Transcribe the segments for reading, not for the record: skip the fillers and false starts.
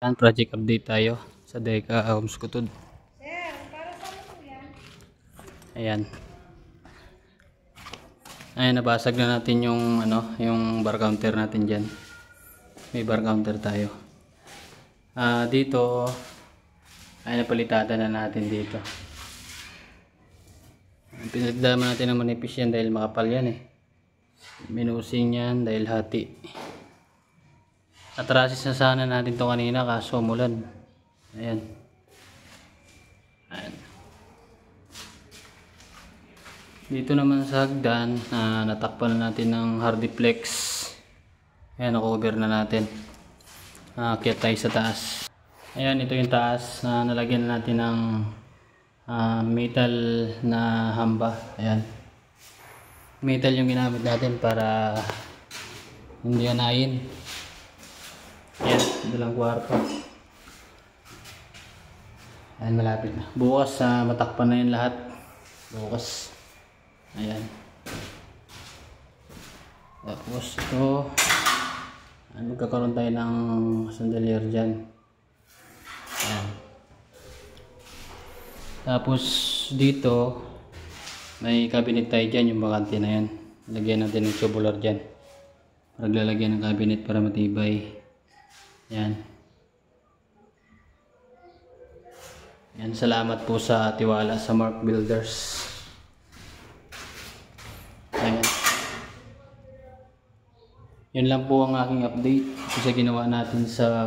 Yan, project update tayo sa Deka Homes Kutod. Ayan. Ayan, nabasag na natin yung yung bar counter natin diyan. May bar counter tayo. Dito ay napalitada na natin dito. Pinagdama natin ng manipis yan dahil makapal yan eh. Minusing yan dahil hati. Atrasis na sana natin to kanina kaso umulan. Ayan. Ayan. Dito naman sa hagdan, natakpan na natin ng Hardiplex. Ayan, na-cover na natin. Akyat tayo sa taas. Ayan, ito yung taas na nalagyan natin ng metal na hamba. Ayan. Metal yung ginamit natin para hindi anayin. Ayan, ito lang kwarto. Ayan, malapit na. Bukas matakpan na yun lahat. Bukas. Ayan. Tapos ito, magkakaroon tayo ng sandalier dyan. Ayan. Tapos dito, may cabinet tayo dyan, yung bakante na yan. Lagyan natin ng tubular dyan. Paglalagyan ng cabinet para matibay. Ayan. Ayan, salamat po sa tiwala sa Mark Builders. Ayan. Yun lang po ang aking update sa ginawa natin sa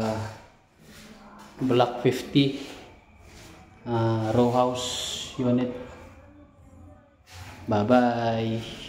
Block 50 row house unit. Bye bye.